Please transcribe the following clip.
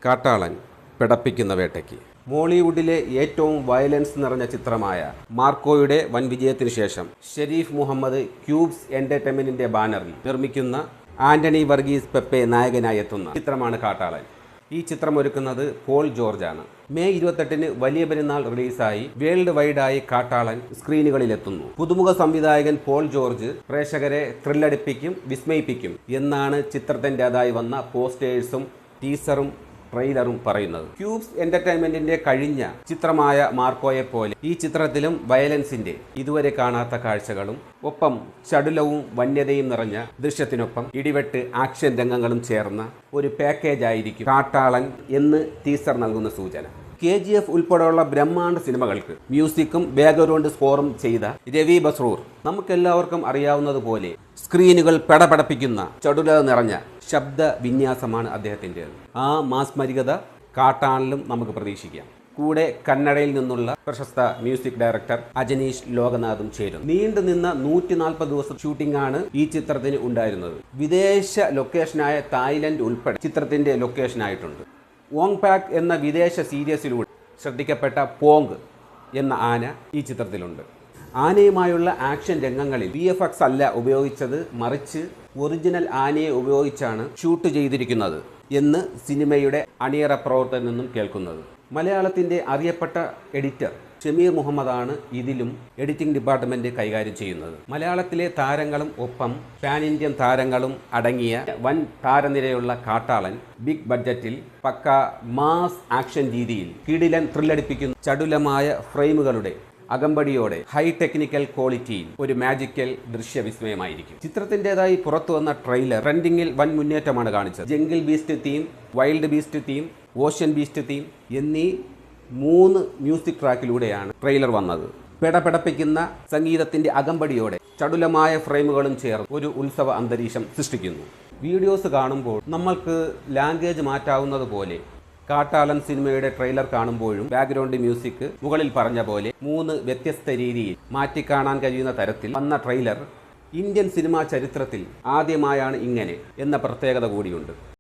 കാട്ടാളൻ പിടപ്പിക്കുന്ന വേട്ടയ്ക്ക്. മോളിവുഡിലെ ഏറ്റവും വയലൻസ് നിറഞ്ഞ ചിത്രമായ മാർക്കോയുടെ വൻ വിജയത്തിനു ശേഷം ഷെരീഫ് മുഹമ്മദ് ക്യൂബ്സ് എൻ്റർടൈൻമെൻറ്റിൻ്റെ ബാനറിൽ നിർമ്മിക്കുന്ന ആൻ്റണി വർഗീസ് പെപ്പെ നായകനായി എത്തുന്ന ചിത്രമാണ് കാട്ടാളൻ. ഈ ചിത്രം ഒരുക്കുന്നത് പോൾ ജോർജാണ്. മെയ് 28-ന് വലിയ പെരുന്നാൾ റിലീസായി വേൾഡ് വൈഡായി കാട്ടാളൻ സ്ക്രീനുകളിലെത്തുന്നു. പുതുമുഖ സംവിധായകൻ പോൾ ജോർജ് പ്രേക്ഷകരെ ത്രില്ലടിപ്പിക്കും, വിസ്മയിപ്പിക്കും എന്നാണ് ചിത്രത്തിൻ്റെതായി വന്ന പോസ്റ്റേഴ്സും ടീസറും ട്രെയിലറും പറയുന്നത്. ക്യൂബ്സ് എൻ്റർടൈൻമെൻറ്റിൻ്റെ കഴിഞ്ഞ ചിത്രമായ മാർക്കോയെ പോലെ ഈ ചിത്രത്തിലും വയലൻസിൻ്റെ ഇതുവരെ കാണാത്ത കാഴ്ചകളും ഒപ്പം ചടുലവും വന്യതയും നിറഞ്ഞ ദൃശ്യത്തിനൊപ്പം ഇടിവെട്ട് ആക്ഷൻ രംഗങ്ങളും ചേർന്ന ഒരു പാക്കേജ് ആയിരിക്കും കാട്ടാളൻ എന്ന് ടീസർ നൽകുന്ന സൂചന. KGF ഉൾപ്പെടെയുള്ള ബ്രഹ്മാണ്ഡ സിനിമകൾക്ക് മ്യൂസിക്കും ബാക്ക്ഗ്രൗണ്ട് സ്കോറും ചെയ്ത രവി ബസ്രൂർ നമുക്കെല്ലാവർക്കും അറിയാവുന്നതുപോലെ സ്ക്രീനുകൾ പെടപെടപ്പിക്കുന്ന ചടുലത നിറഞ്ഞ ശബ്ദ വിന്യാസമാണ് അദ്ദേഹത്തിൻ്റേത്. ആ മാസ്മരികത കാട്ടാളനിലും നമുക്ക് പ്രതീക്ഷിക്കാം. കൂടെ കന്നഡയിൽ നിന്നുള്ള പ്രശസ്ത മ്യൂസിക് ഡയറക്ടർ അജനീഷ് ലോകനാഥും ചേരുന്നു. നീണ്ടുനിന്ന 140 ദിവസം ഷൂട്ടിംഗാണ് ഈ ചിത്രത്തിന് ഉണ്ടായിരുന്നത്. വിദേശ ലൊക്കേഷനായ തായ്ലൻഡ് ഉൾപ്പെടെ ചിത്രത്തിൻ്റെ ലൊക്കേഷനായിട്ടുണ്ട്. വോങ് പാക് എന്ന വിദേശ സീരീസിലൂടെ ശ്രദ്ധിക്കപ്പെട്ട പോങ് എന്ന ആന ഈ ചിത്രത്തിലുണ്ട്. ആനയുമായുള്ള ആക്ഷൻ രംഗങ്ങളിൽ VFX അല്ല ഉപയോഗിച്ചത്, മറിച്ച് ഒറിജിനൽ ആനയെ ഉപയോഗിച്ചാണ് ഷൂട്ട് ചെയ്തിരിക്കുന്നത് എന്ന് സിനിമയുടെ അണിയറ പ്രവർത്തകരിൽ നിന്നും കേൾക്കുന്നത്. മലയാളത്തിൻ്റെ അറിയപ്പെട്ട എഡിറ്റർ ഷമീർ മുഹമ്മദാണ് ഇതിലും എഡിറ്റിംഗ് ഡിപ്പാർട്ട്മെൻറ്റ് കൈകാര്യം ചെയ്യുന്നത്. മലയാളത്തിലെ താരങ്ങളും ഒപ്പം പാൻ ഇന്ത്യൻ താരങ്ങളും അടങ്ങിയ വൻ താരനിരയുള്ള കാട്ടാളൻ ബിഗ് ബഡ്ജറ്റിൽ പക്ക മാസ് ആക്ഷൻ രീതിയിൽ കിടിലൻ ത്രില്ലടിപ്പിക്കുന്ന ചടുലമായ ഫ്രെയിമുകളുടെ അകമ്പടിയോടെ ഹൈ ടെക്നിക്കൽ ക്വാളിറ്റിയിൽ ഒരു മാജിക്കൽ ദൃശ്യവിസ്മയമായിരിക്കും. ചിത്രത്തിൻ്റെതായി പുറത്തു വന്ന ട്രെയിലർ ട്രെൻഡിങ്ങിൽ വൻ മുന്നേറ്റമാണ് കാണിച്ചത്. Jungle beast theme, wild beast theme, ocean beast theme എന്നീ 3 മ്യൂസിക് ട്രാക്കിലൂടെയാണ് ട്രെയിലർ വന്നത്. പെടപെടപ്പിക്കുന്ന സംഗീതത്തിൻ്റെ അകമ്പടിയോടെ ചടുലമായ ഫ്രെയിമുകളും ചേർന്ന് ഒരു ഉത്സവ അന്തരീക്ഷം സൃഷ്ടിക്കുന്നു. വീഡിയോസ് കാണുമ്പോൾ നമ്മൾക്ക് ലാംഗ്വേജ് മാറ്റാവുന്നത് പോലെ കാട്ടാളൻ സിനിമയുടെ ട്രെയിലർ കാണുമ്പോഴും ബാക്ക്ഗ്രൗണ്ട് മ്യൂസിക് മുകളിൽ പറഞ്ഞ പോലെ 3 വ്യത്യസ്ത രീതിയിൽ മാറ്റിക്കാണാൻ കഴിയുന്ന തരത്തിൽ വന്ന ട്രെയിലർ ഇന്ത്യൻ സിനിമാ ചരിത്രത്തിൽ ആദ്യമായാണ് ഇങ്ങനെ എന്ന പ്രത്യേകത കൂടിയുണ്ട്.